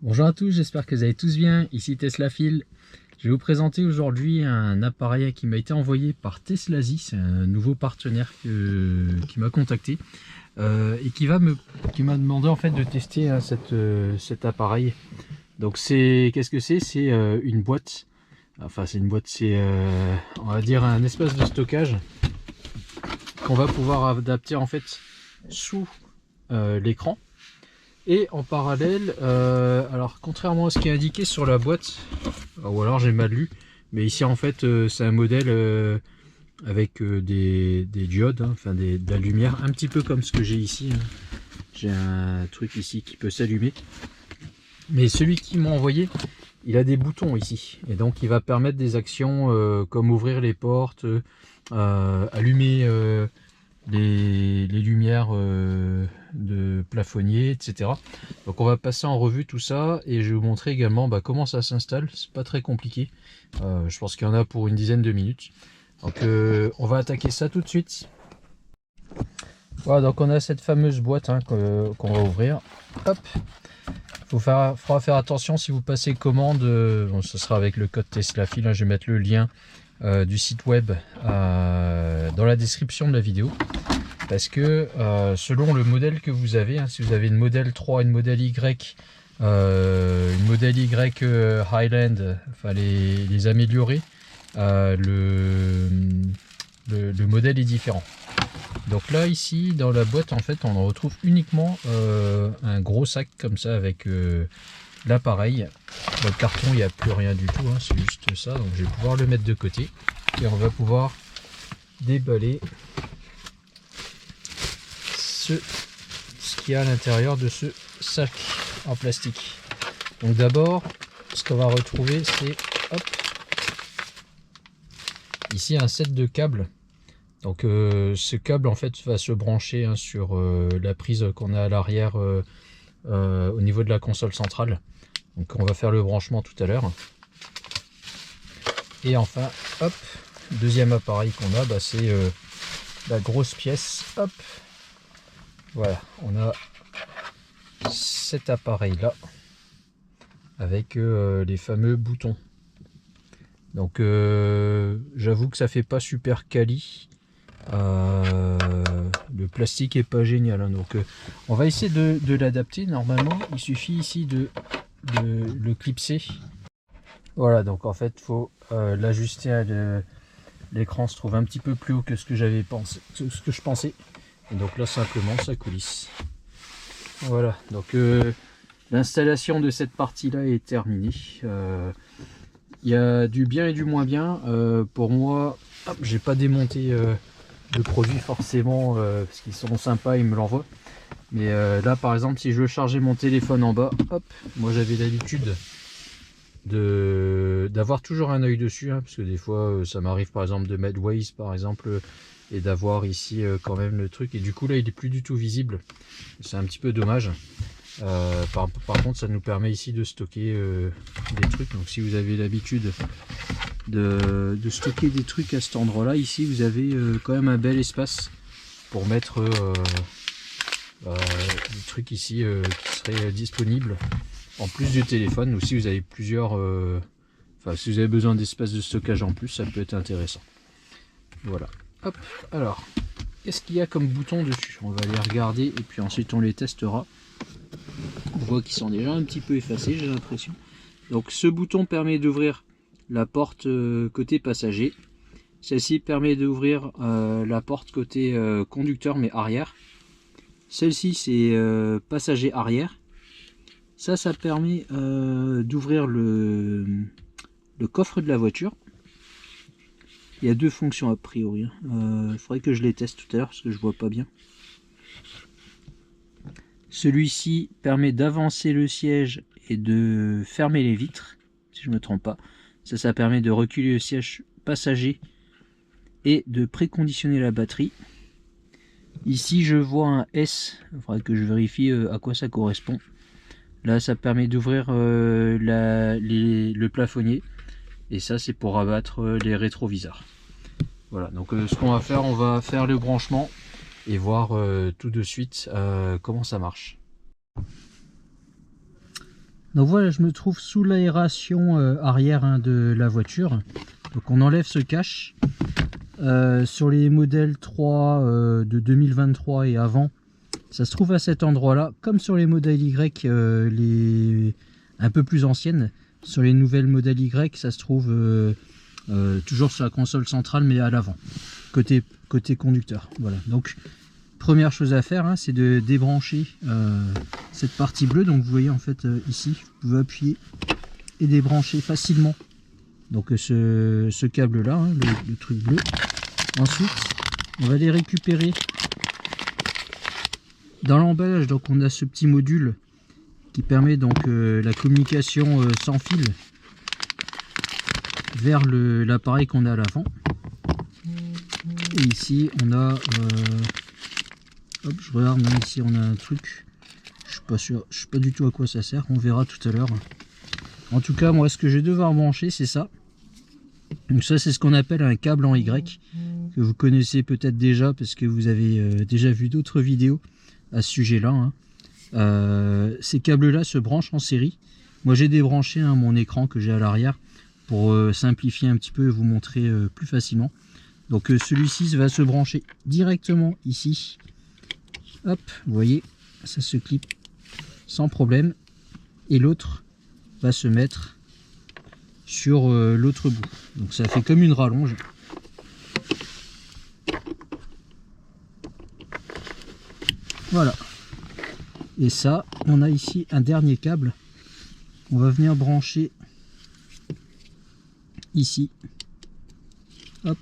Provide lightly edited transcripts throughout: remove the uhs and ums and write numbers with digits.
Bonjour à tous, j'espère que vous allez tous bien, ici Teslafil. Je vais vous présenter aujourd'hui un appareil qui m'a été envoyé par Teslazy, c'est un nouveau partenaire qui m'a contacté et qui m'a demandé en fait de tester cet appareil. Donc qu'est-ce que c'est? C'est une boîte, enfin c'est une boîte, c'est on va dire un espace de stockage qu'on va pouvoir adapter en fait sous l'écran. Et en parallèle, alors contrairement à ce qui est indiqué sur la boîte, ou alors j'ai mal lu, mais ici en fait c'est un modèle avec des diodes, hein, enfin de la lumière, un petit peu comme ce que j'ai ici, hein. J'ai un truc ici qui peut s'allumer. Mais celui qui m'a envoyé, il a des boutons ici. Et donc il va permettre des actions comme ouvrir les portes, allumer les lumières de plafonnier, etc. Donc on va passer en revue tout ça et je vais vous montrer également comment ça s'installe. C'est pas très compliqué. Je pense qu'il y en a pour une dizaine de minutes. Donc on va attaquer ça tout de suite. Voilà, donc on a cette fameuse boîte, hein, qu'on va ouvrir. Hop. Faudra faire attention si vous passez commande. Bon, ce sera avec le code Teslafil, hein, je vais mettre le lien du site web dans la description de la vidéo. Parce que selon le modèle que vous avez, hein, si vous avez une modèle 3, une modèle Y, une modèle Y Highland, enfin les améliorés, le modèle est différent. Donc là ici dans la boîte en fait on retrouve uniquement un gros sac comme ça avec l'appareil. Dans le carton il n'y a plus rien du tout, hein, c'est juste ça. Donc je vais pouvoir le mettre de côté et on va pouvoir déballer ce qu'il y a à l'intérieur de ce sac en plastique. Donc d'abord ce qu'on va retrouver c'est ici un set de câbles. Donc ce câble en fait va se brancher, hein, sur la prise qu'on a à l'arrière au niveau de la console centrale. Donc on va faire le branchement tout à l'heure. Et enfin, hop, deuxième appareil qu'on a, c'est la grosse pièce. Hop, voilà, on a cet appareil là avec les fameux boutons. Donc j'avoue que ça fait pas super quali. Le plastique est pas génial, hein, donc on va essayer de l'adapter. Normalement il suffit ici de le clipser. Voilà, donc en fait il faut l'ajuster à l'écran se trouve un petit peu plus haut que ce que j'avais pensé, ce que je pensais, et donc là simplement ça coulisse. Voilà, donc l'installation de cette partie là est terminée. Il y a du bien et du moins bien. Pour moi, j'ai pas démonté le produit forcément parce qu'ils sont sympas, ils me l'envoient. Mais là par exemple si je veux charger mon téléphone en bas, hop, moi j'avais l'habitude d'avoir toujours un œil dessus, hein, parce que des fois ça m'arrive par exemple de mettre Waze par exemple et d'avoir ici quand même le truc, et du coup là il est plus du tout visible, c'est un petit peu dommage. Par contre ça nous permet ici de stocker des trucs. Donc si vous avez l'habitude de stocker des trucs à cet endroit là, ici vous avez quand même un bel espace pour mettre des trucs ici qui seraient disponibles en plus du téléphone. Ou si vous avez plusieurs enfin si vous avez besoin d'espace de stockage en plus, ça peut être intéressant. Voilà, hop. Alors qu'est-ce qu'il y a comme bouton dessus? On va les regarder et puis ensuite on les testera. On voit qu'ils sont déjà un petit peu effacés, j'ai l'impression. Donc ce bouton permet d'ouvrir la porte côté passager. Celle-ci permet d'ouvrir la porte côté conducteur mais arrière. Celle-ci c'est passager arrière. Ça permet d'ouvrir le coffre de la voiture. Il y a deux fonctions a priori. Il faudrait que je les teste tout à l'heure parce que je vois pas bien. Celui-ci permet d'avancer le siège et de fermer les vitres, si je ne me trompe pas. Ça permet de reculer le siège passager et de préconditionner la batterie. Ici je vois un S, il faudrait que je vérifie à quoi ça correspond. Là ça permet d'ouvrir le plafonnier, et ça c'est pour abattre les rétroviseurs. Voilà, donc ce qu'on va faire, on va faire le branchement et voir tout de suite comment ça marche. Donc voilà, je me trouve sous l'aération arrière de la voiture. Donc on enlève ce cache. Sur les modèles 3 de 2023 et avant, ça se trouve à cet endroit là, comme sur les modèles Y les un peu plus anciennes. Sur les nouvelles modèles Y, ça se trouve toujours sur la console centrale, mais à l'avant, côté conducteur. Voilà, donc première chose à faire, hein, c'est de débrancher cette partie bleue. Donc vous voyez en fait ici, vous pouvez appuyer et débrancher facilement donc ce câble là, hein, le truc bleu. Ensuite on va les récupérer dans l'emballage. Donc on a ce petit module qui permet donc la communication sans fil vers l'appareil qu'on a à l'avant. Et ici on a hop, je regarde, même ici on a un truc, je suis pas sûr, je sais pas du tout à quoi ça sert, on verra tout à l'heure. En tout cas moi ce que je vais devoir brancher c'est ça. Donc ça c'est ce qu'on appelle un câble en Y, que vous connaissez peut-être déjà parce que vous avez déjà vu d'autres vidéos à ce sujet là, hein. Ces câbles là se branchent en série. Moi j'ai débranché mon écran que j'ai à l'arrière pour simplifier un petit peu et vous montrer plus facilement. Donc celui-ci va se brancher directement ici. Hop, vous voyez, ça se clip sans problème. Et l'autre va se mettre sur l'autre bout. Donc ça fait comme une rallonge. Voilà. Et ça, on a ici un dernier câble. On va venir brancher ici. Hop.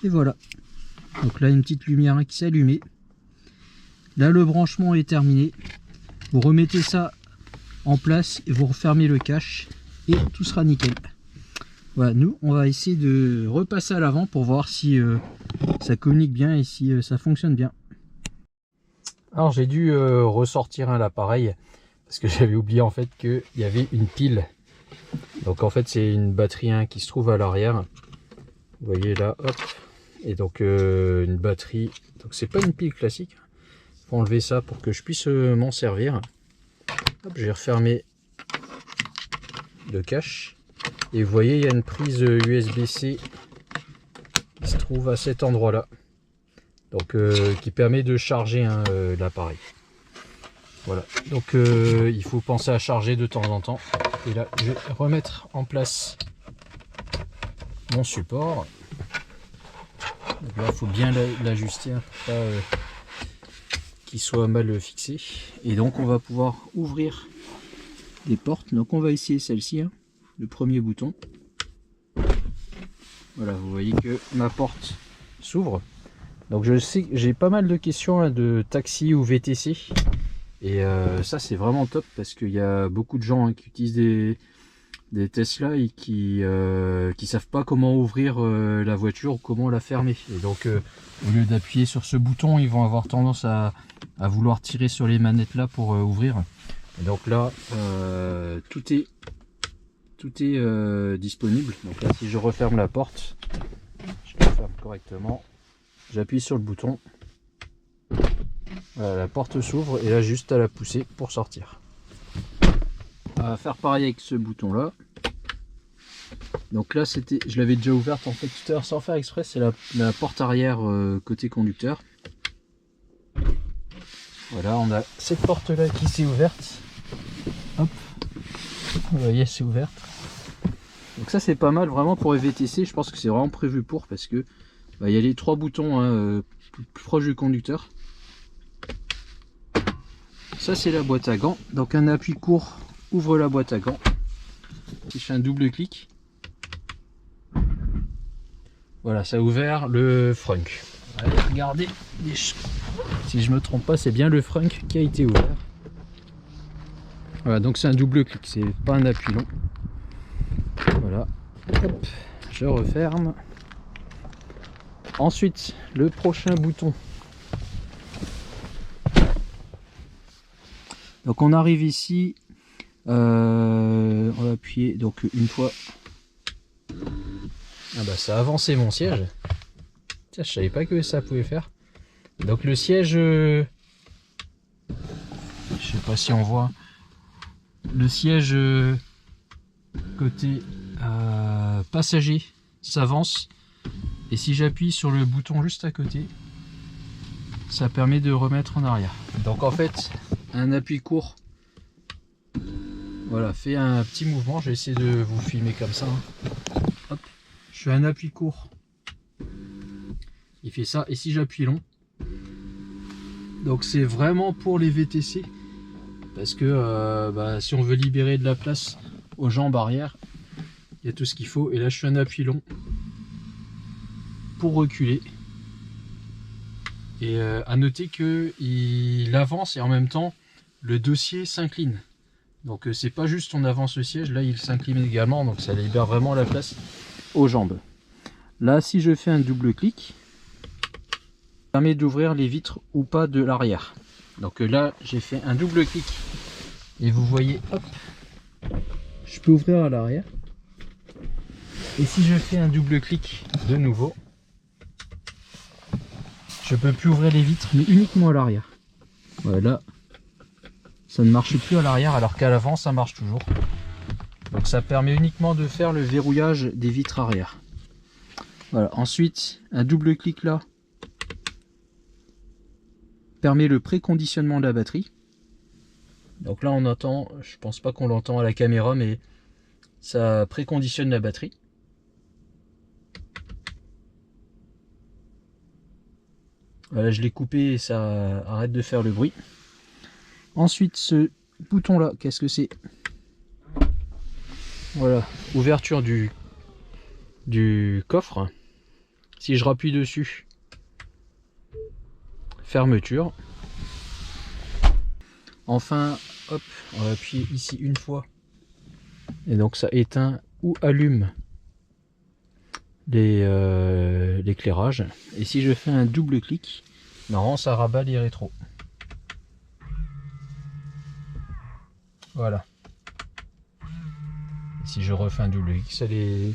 Et voilà. Donc là, une petite lumière qui s'est allumée. Là, le branchement est terminé. Vous remettez ça en place et vous refermez le cache et tout sera nickel. Voilà, nous, on va essayer de repasser à l'avant pour voir si ça communique bien et si ça fonctionne bien. Alors j'ai dû ressortir l'appareil parce que j'avais oublié en fait qu'il y avait une pile. Donc en fait c'est une batterie qui se trouve à l'arrière. Vous voyez là, hop. Et donc une batterie. Donc c'est pas une pile classique. Il faut enlever ça pour que je puisse m'en servir. Hop, j'ai refermé le cache. Et vous voyez il y a une prise USB-C qui se trouve à cet endroit là. Donc qui permet de charger l'appareil. Voilà, donc il faut penser à charger de temps en temps. Et là je vais remettre en place mon support. Donc là il faut bien l'ajuster pour pas qu'il soit mal fixé. Et donc on va pouvoir ouvrir les portes. Donc on va essayer celle-ci, hein, le premier bouton. Voilà, vous voyez que ma porte s'ouvre. Donc je sais que j'ai pas mal de questions de taxi ou VTC. Et ça c'est vraiment top parce qu'il y a beaucoup de gens qui utilisent des Tesla et qui savent pas comment ouvrir la voiture ou comment la fermer. Et donc au lieu d'appuyer sur ce bouton, ils vont avoir tendance à vouloir tirer sur les manettes là pour ouvrir. Et donc là tout est disponible. Donc là si je referme la porte, je la ferme correctement. J'appuie sur le bouton, voilà, la porte s'ouvre et là juste à la pousser pour sortir. On va faire pareil avec ce bouton là. Donc là je l'avais déjà ouverte en fait tout à l'heure sans faire exprès, c'est la porte arrière côté conducteur. Voilà, on a cette porte là qui s'est ouverte. Hop, vous voyez c'est ouverte. Donc ça c'est pas mal vraiment pour les VTC, je pense que c'est vraiment prévu pour parce que il y a les trois boutons plus proches du conducteur. Ça c'est la boîte à gants. Donc un appui court ouvre la boîte à gants. Si je fais un double clic, voilà, ça a ouvert le frunk. Allez, regardez, si je me trompe pas, c'est bien le frunk qui a été ouvert. Voilà, donc c'est un double clic, c'est pas un appui long. Voilà, hop, je referme. Ensuite, le prochain bouton. Donc on arrive ici, on va appuyer donc une fois. Ah bah ça a avancé mon siège. Tiens, je savais pas que ça pouvait faire. Donc le siège, je sais pas si on voit le siège côté passager s'avance, et si j'appuie sur le bouton juste à côté, ça permet de remettre en arrière. Donc en fait, un appui court, voilà, fait un petit mouvement. Je vais essayer de vous filmer comme ça, hein. Hop, je fais un appui court, il fait ça, et si j'appuie long, donc c'est vraiment pour les VTC, parce que si on veut libérer de la place aux jambes arrière, il y a tout ce qu'il faut. Et là je fais un appui long pour reculer. Et à noter que il avance et en même temps le dossier s'incline. Donc c'est pas juste on avance le siège, là il s'incline également, donc ça libère vraiment la place aux jambes. Là si je fais un double clic, ça permet d'ouvrir les vitres ou pas de l'arrière. Donc là j'ai fait un double clic et vous voyez, hop, je peux ouvrir à l'arrière. Et si je fais un double clic de nouveau, je peux plus ouvrir les vitres, mais uniquement à l'arrière. Voilà, ça ne marche plus à l'arrière, alors qu'à l'avant ça marche toujours. Donc ça permet uniquement de faire le verrouillage des vitres arrière. Voilà. Ensuite, un double clic là permet le préconditionnement de la batterie. Donc là on entend, je pense pas qu'on l'entend à la caméra, mais ça préconditionne la batterie. Voilà, je l'ai coupé et ça arrête de faire le bruit. Ensuite, ce bouton là, qu'est-ce que c'est? Voilà, ouverture du coffre. Si je rappuie dessus, fermeture. Enfin, hop, on va appuyer ici une fois. Et donc ça éteint ou allume l'éclairage. Et si je fais un double clic, normalement ça rabat les rétros. Voilà. Et si je refais un double clic, ça les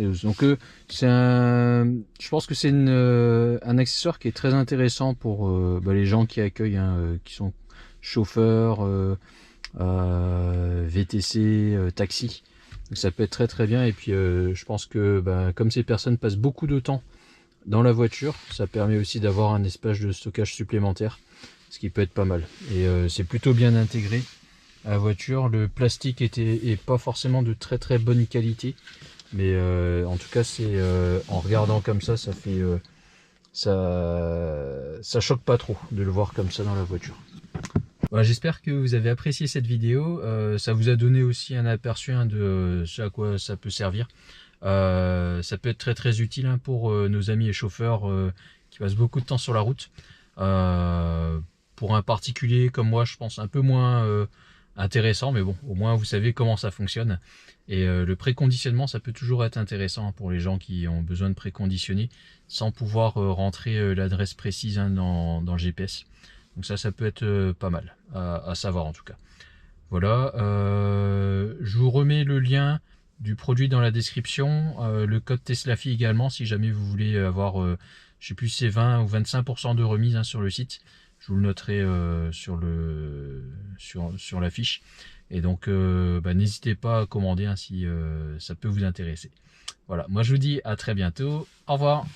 ouvre. Donc je pense que c'est un accessoire qui est très intéressant pour les gens qui accueillent, hein, qui sont chauffeurs, VTC, taxi. Donc ça peut être très très bien. Et puis je pense que comme ces personnes passent beaucoup de temps dans la voiture, ça permet aussi d'avoir un espace de stockage supplémentaire, ce qui peut être pas mal. Et c'est plutôt bien intégré à la voiture. Le plastique est pas forcément de très très bonne qualité, mais en tout cas c'est en regardant comme ça, ça fait ça choque pas trop de le voir comme ça dans la voiture. Voilà, j'espère que vous avez apprécié cette vidéo. Ça vous a donné aussi un aperçu, hein, de ce à quoi ça peut servir. Ça peut être très très utile, hein, pour nos amis et chauffeurs qui passent beaucoup de temps sur la route. Pour un particulier comme moi, je pense un peu moins intéressant, mais bon, au moins vous savez comment ça fonctionne. Et le préconditionnement, ça peut toujours être intéressant pour les gens qui ont besoin de préconditionner sans pouvoir rentrer l'adresse précise, hein, dans le GPS. Donc ça peut être pas mal à savoir en tout cas. Voilà, je vous remets le lien du produit dans la description, le code TeslaFi également, si jamais vous voulez avoir, je sais plus si c'est 20 ou 25% de remise, hein, sur le site. Je vous le noterai sur la fiche. Et donc n'hésitez pas à commander, hein, si ça peut vous intéresser. Voilà, moi je vous dis à très bientôt. Au revoir.